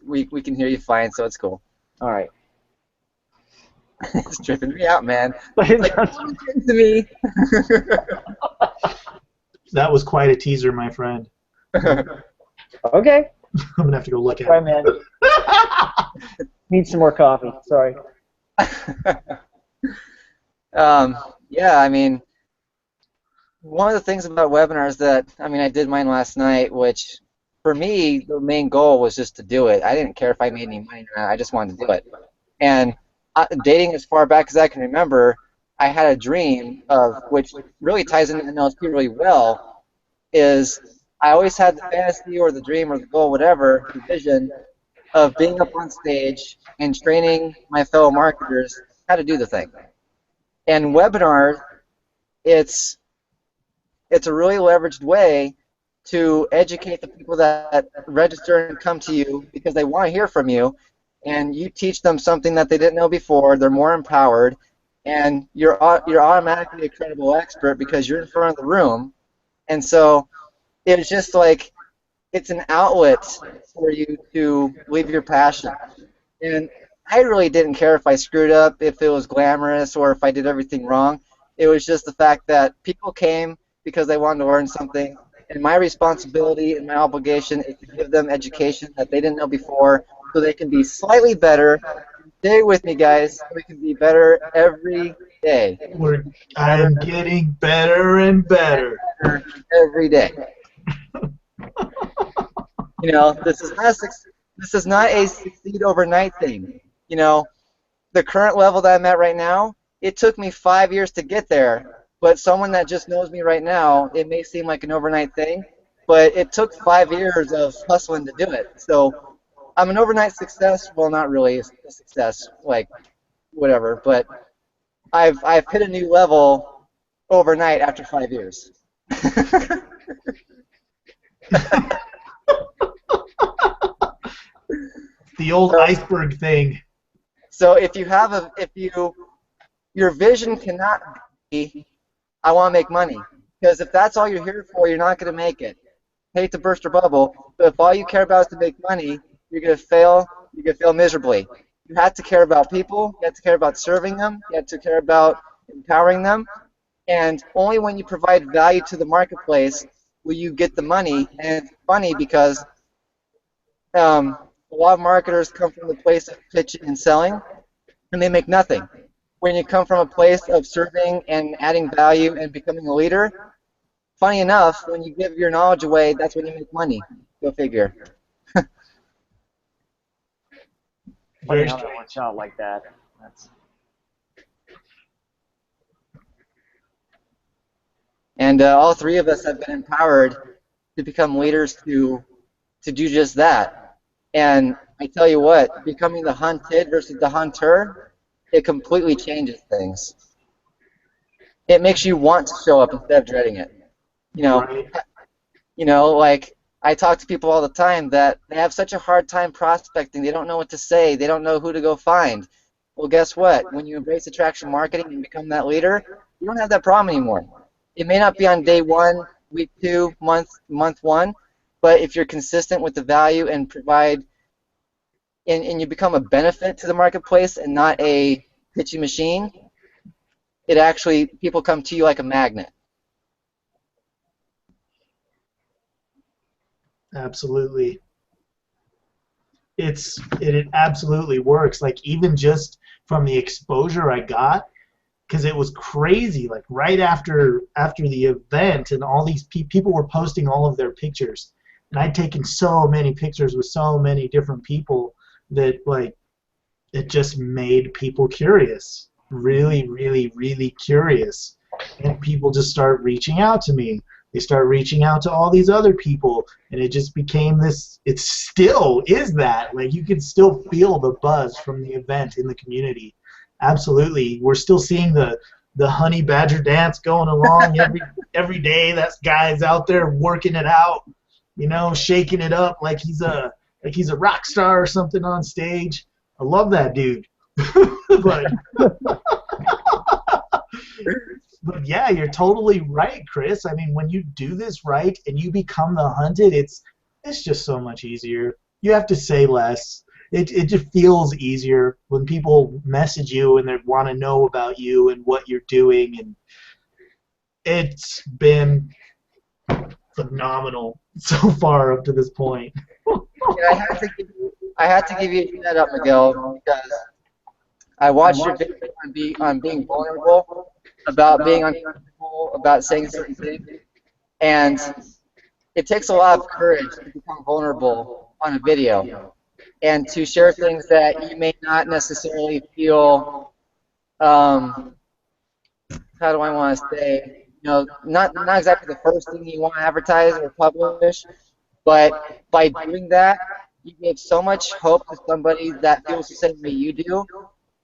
We can hear you fine, so it's cool. All right. It's tripping me out, man. Like, to me. That was quite a teaser, my friend. Okay. I'm gonna have to go look at Bye, man. Need some more coffee. Sorry. Yeah, I mean, one of the things about webinars that, I did mine last night, which for me, the main goal was just to do it. I didn't care if I made any money or not. I just wanted to do it. And dating as far back as I can remember, I had a dream of, which really ties into NLP really well, is I always had the fantasy or the dream or the goal, whatever, the vision of being up on stage and training my fellow marketers how to do the thing. And webinars, it's a really leveraged way to educate the people that register and come to you because they want to hear from you, and you teach them something that they didn't know before. They're more empowered, and you're automatically a credible expert because you're in front of the room. And so it's just like it's an outlet for you to live your passion. And I really didn't care if I screwed up, if it was glamorous, or if I did everything wrong. It was just the fact that people came because they wanted to learn something, and my responsibility and my obligation is to give them education that they didn't know before so they can be slightly better. Stay with me, guys. We can be better every day. I'm getting better and better. Every day. You know, this is not a succeed overnight thing. You know, the current level that I'm at right now, it took me 5 years to get there. But someone that just knows me right now, it may seem like an overnight thing, but it took 5 years of hustling to do it. So I'm an overnight success. Well, not really a success, like whatever. But I've hit a new level overnight after 5 years. The old iceberg thing. So if your vision cannot be, I want to make money, because if that's all you're here for, you're not going to make it. Hate to burst your bubble, but if all you care about is to make money, you're going to fail. You're going to fail miserably. You have to care about people. You have to care about serving them. You have to care about empowering them. And only when you provide value to the marketplace will you get the money. And it's funny because a lot of marketers come from the place of pitching and selling, and they make nothing. When you come from a place of serving and adding value and becoming a leader, funny enough, when you give your knowledge away, that's when you make money. Go figure. Funny how that works out like that. And all three of us have been empowered to become leaders to do just that. And I tell you what, becoming the hunted versus the hunter, it completely changes things. It makes you want to show up instead of dreading it. You know, like I talk to people all the time that they have such a hard time prospecting. They don't know what to say. They don't know who to go find. Well, guess what? When you embrace attraction marketing and become that leader, you don't have that problem anymore. It may not be on day 1, week 2, month 1, but if you're consistent with the value and provide, and you become a benefit to the marketplace and not a pitchy machine, it actually, people come to you like a magnet. Absolutely. It absolutely works. Like even just from the exposure I got, because it was crazy. Like right after the event, and all these people were posting all of their pictures, and I'd taken so many pictures with so many different people that like it just made people curious, really, really, really curious, and people just start reaching out to me. They start reaching out to all these other people, and it just became this. It still is that. Like you can still feel the buzz from the event in the community. Absolutely, we're still seeing the honey badger dance going along every day. That guy's out there working it out, you know, shaking it up like he's a rock star or something on stage. I love that dude. But yeah, you're totally right, Chris. I mean, when you do this right and you become the hunted, it's just so much easier. You have to say less. It just feels easier when people message you and they want to know about you and what you're doing, and it's been phenomenal so far up to this point. Yeah, I had to give you that up, Miguel, because I watched your video on being vulnerable, about being uncomfortable, about saying certain things, and it takes a lot of courage to become vulnerable on a video and to share things that you may not necessarily feel, how do I want to say, you know, not exactly the first thing you want to advertise or publish, but by doing that, you give so much hope to somebody that feels the same way you do.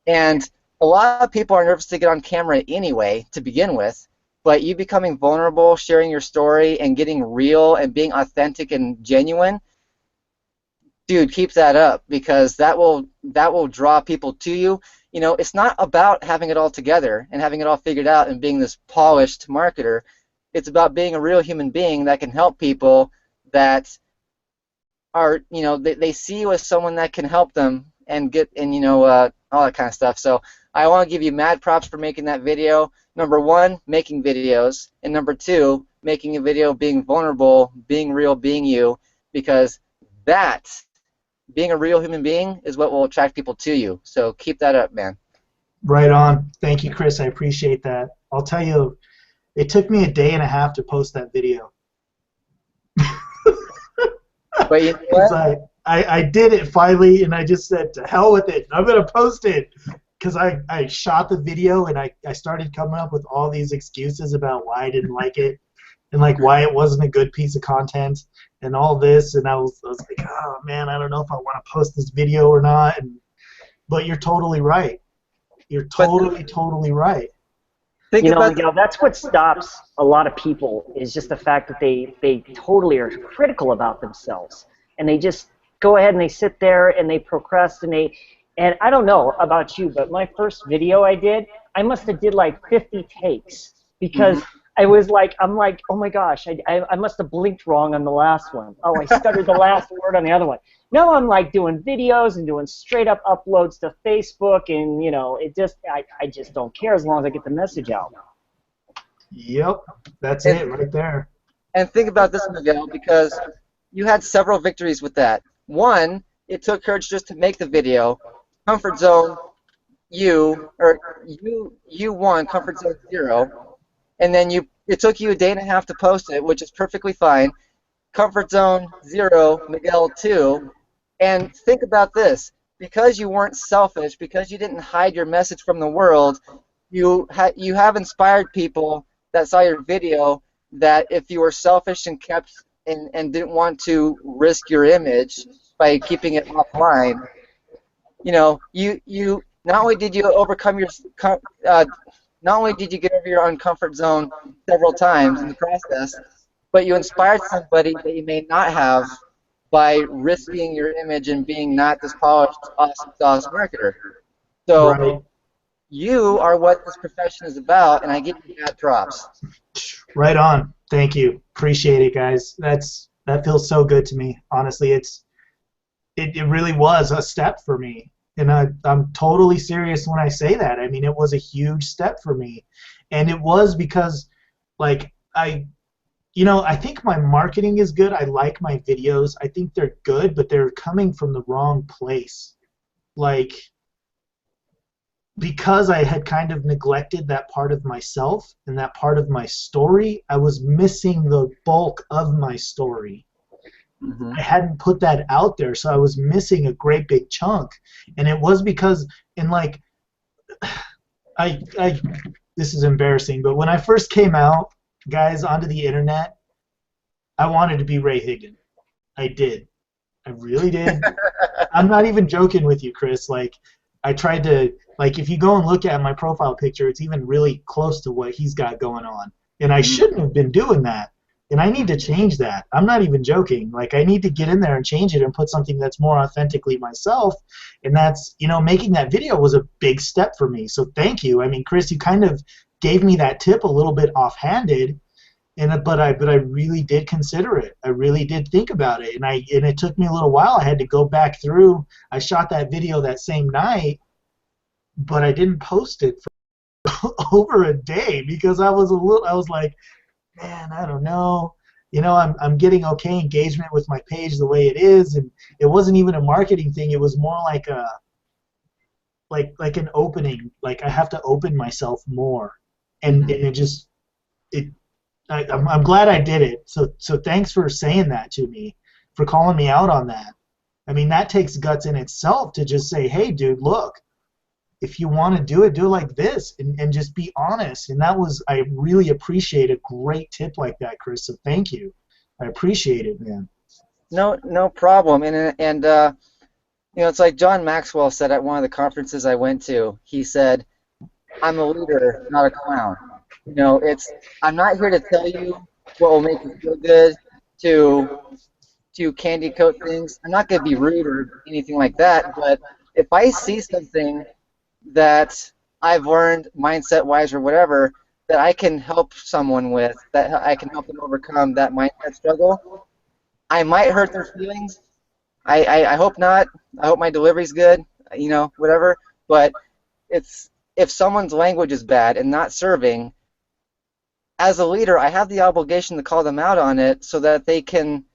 And a lot of people are nervous to get on camera anyway, to begin with, but you becoming vulnerable, sharing your story, and getting real and being authentic and genuine, dude, keep that up, because that will draw people to you. You know, it's not about having it all together and having it all figured out and being this polished marketer. It's about being a real human being that can help people, that are, they see you as someone that can help them and get, and all that kind of stuff. So I want to give you mad props for making that video. Number one, making videos, and number two, making a video being vulnerable, being real, being you, because that, being a real human being, is what will attract people to you. So keep that up, man. Right on. Thank you, Chris. I appreciate that. I'll tell you, it took me a day and a half to post that video. But you know what? I did it finally, and I just said, to hell with it. I'm going to post it. Because I shot the video, and I started coming up with all these excuses about why I didn't like it, and like why it wasn't a good piece of content, and all this. And I was like, oh, man, I don't know if I want to post this video or not. But you're totally right. You're totally right. Miguel, that's what stops a lot of people, is just the fact that they totally are critical about themselves. And they just go ahead and they sit there and they procrastinate. And I don't know about you, but my first video I did, I must have did like 50 takes because I was like, I'm like, oh my gosh, I must have blinked wrong on the last one. Oh, I stuttered the last word on the other one. Now I'm like doing videos and doing straight up uploads to Facebook, and I just don't care as long as I get the message out. Yep, that's it right there. And think about this, Miguel, because you had several victories with that. One, it took courage just to make the video. Comfort zone, you won, comfort zone 0, and then it took you a day and a half to post it, which is perfectly fine. Comfort zone 0, Miguel 2, and think about this: because you weren't selfish, because you didn't hide your message from the world, you have inspired people that saw your video that if you were selfish and kept and didn't want to risk your image by keeping it offline. You not only did you overcome not only did you get over your uncomfort zone several times in the process, but you inspired somebody that you may not have by risking your image and being not this polished, awesome marketer. So right. You are what this profession is about, and I give you that props. Right on. Thank you. Appreciate it, guys. That feels so good to me. Honestly, it really was a step for me. And I'm totally serious when I say that. I mean, it was a huge step for me. And it was because, like, I think my marketing is good. I like my videos. I think they're good, but they're coming from the wrong place. Like, because I had kind of neglected that part of myself and that part of my story, I was missing the bulk of my story. Mm-hmm. I hadn't put that out there, so I was missing a great big chunk. And it was because, and like, this is embarrassing, but when I first came out, guys, onto the internet, I wanted to be Ray Higdon. I did. I really did. I'm not even joking with you, Chris. Like, I tried to, like, if you go and look at my profile picture, it's even really close to what he's got going on. And I shouldn't have been doing that. And I need to change that. I'm not even joking. Like, I need to get in there and change it and put something that's more authentically myself. And that's, making that video was a big step for me. So thank you. I mean, Chris, you kind of gave me that tip a little bit offhanded, but I really did consider it. I really did think about it. And it took me a little while. I had to go back through. I shot that video that same night, but I didn't post it for over a day because I was like, man, I don't know. I'm getting okay engagement with my page the way it is, and it wasn't even a marketing thing. It was more like an opening. Like, I have to open myself more, and I'm glad I did it. So thanks for saying that to me, for calling me out on that. I mean, that takes guts in itself to just say, hey, dude, look. If you want to do it like this, and just be honest. And I really appreciate a great tip like that, Chris. So thank you. I appreciate it, man. No problem. And it's like John Maxwell said at one of the conferences I went to. He said, "I'm a leader, not a clown." I'm not here to tell you what will make you feel good, to candy coat things. I'm not going to be rude or anything like that. But if I see something that I've learned mindset-wise or whatever that I can help someone with, that I can help them overcome that mindset struggle, I might hurt their feelings, I hope not. I hope my delivery's good, you know, whatever. But it's if someone's language is bad and not serving, as a leader, I have the obligation to call them out on it so that they can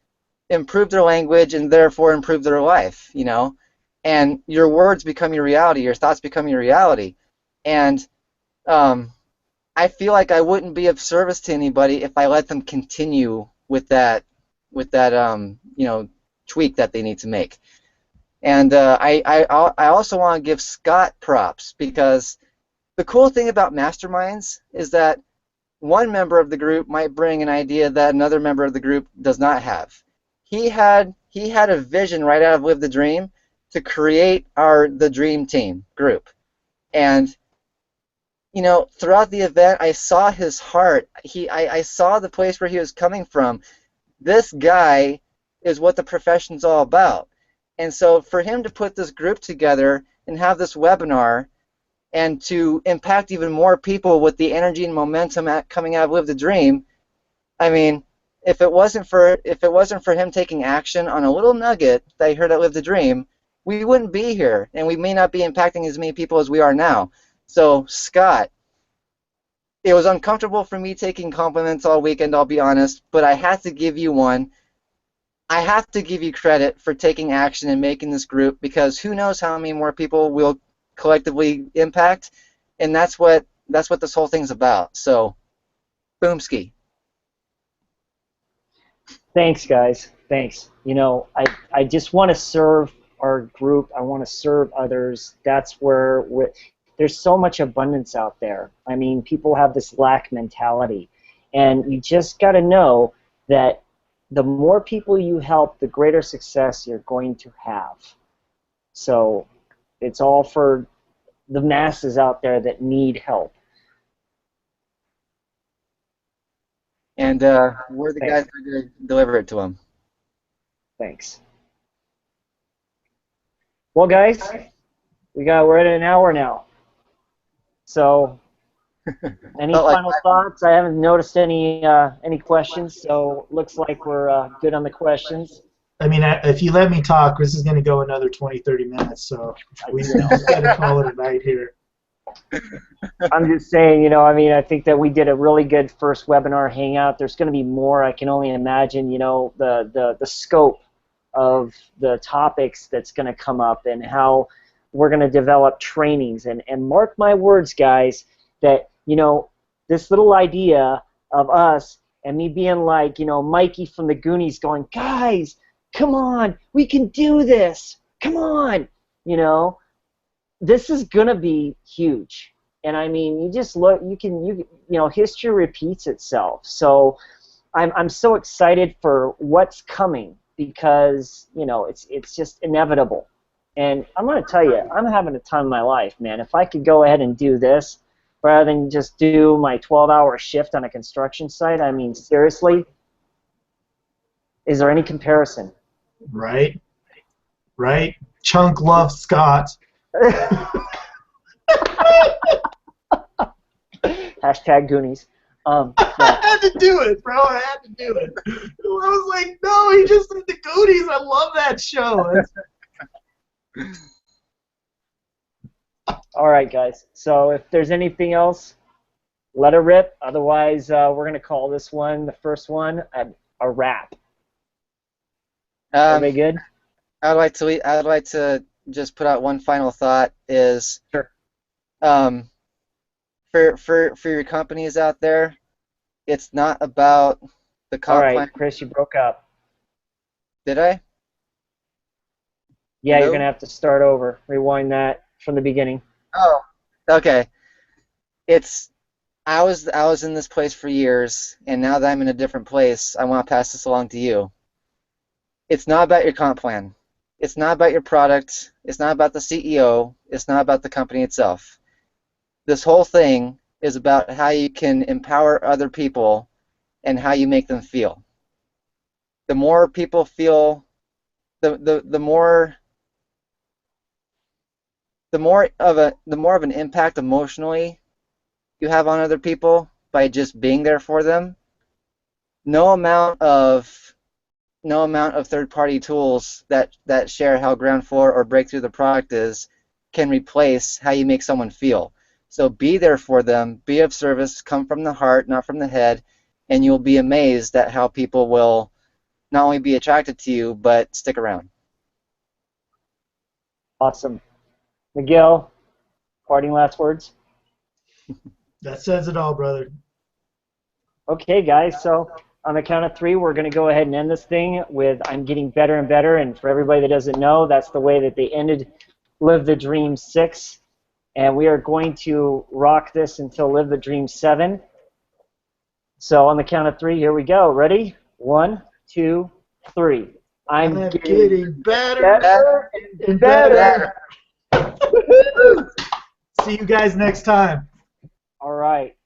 improve their language and therefore improve their life, you know. And your words become your reality, your thoughts become your reality. And I feel like I wouldn't be of service to anybody if I let them continue with that you know, tweak that they need to make. And I also want to give Scott props, because the cool thing about masterminds is that one member of the group might bring an idea that another member of the group does not have. He had a vision right out of Live the Dream to create the Dream Team group. And you know, throughout the event, I saw his heart. I saw the place where he was coming from. This guy is what the profession's all about. And so for him to put this group together and have this webinar and to impact even more people with the energy and momentum coming out of Live the Dream, I mean, if it wasn't for him taking action on a little nugget that I heard at Live the Dream, we wouldn't be here, and we may not be impacting as many people as we are now. So, Scott, it was uncomfortable for me taking compliments all weekend, I'll be honest, but I had to give you one. I have to give you credit for taking action and making this group, because who knows how many more people we'll collectively impact, and that's what this whole thing's about. So, boomski. Thanks, guys. Thanks. You know, I just want to serve our group. I want to serve others. That's where there's so much abundance out there. I mean, people have this lack mentality, and you just got to know that the more people you help, the greater success you're going to have. So it's all for the masses out there that need help. And we're the guys that are going to deliver it to them. Thanks. Well, guys, we're at an hour now. So, any final thoughts? I haven't noticed any questions, so looks like we're good on the questions. I mean, if you let me talk, this is going to go another 20, 30 minutes, so we just got to call it a night here. I'm just saying, you know, I mean, I think that we did a really good first webinar hangout. There's going to be more. I can only imagine, you know, the scope of the topics that's going to come up and how we're going to develop trainings. And mark my words, guys, that, you know, this little idea of us and me being like, you know, Mikey from the Goonies going, guys, come on, we can do this. Come on, you know. This is gonna be huge, and I mean, you just look. You know, history repeats itself. So, I'm so excited for what's coming, because you know it's just inevitable. And I'm gonna tell you, I'm having a time of my life, man. If I could go ahead and do this rather than just do my 12-hour shift on a construction site, I mean, seriously, is there any comparison? Right. Right. Chunk loves Scott. Hashtag Goonies. Yeah. I had to do it, bro. I had to do it. I was like, no, he just did the Goonies. I love that show. All right, guys. So if there's anything else, let it rip. Otherwise, we're going to call this one, the first one, a wrap. Everybody good? I'd like to just put out one final thought is, sure. For your companies out there, it's not about the comp All right, plan. Chris, you broke up. Did I? Yeah, Hello? You're gonna have to start over. Rewind that from the beginning. Oh, okay. I was in this place for years, and now that I'm in a different place, I want to pass this along to you. It's not about your comp plan. It's not about your product. It's not about the CEO. It's not about the company itself. This whole thing is about how you can empower other people and how you make them feel. The more people feel, the more of an impact emotionally you have on other people by just being there for them. No amount of no amount of third-party tools that share how ground floor or breakthrough the product is can replace how you make someone feel. So be there for them, be of service, come from the heart, not from the head, and you'll be amazed at how people will not only be attracted to you, but stick around. Awesome. Miguel, parting last words? That says it all, brother. Okay, guys, so on the count of 3, we're going to go ahead and end this thing with I'm getting better and better, and for everybody that doesn't know, that's the way that they ended Live the Dream 6, and we are going to rock this until Live the Dream 7. So on the count of 3, here we go. Ready? 1, 2, 3. I'm getting better better and better. See you guys next time. All right.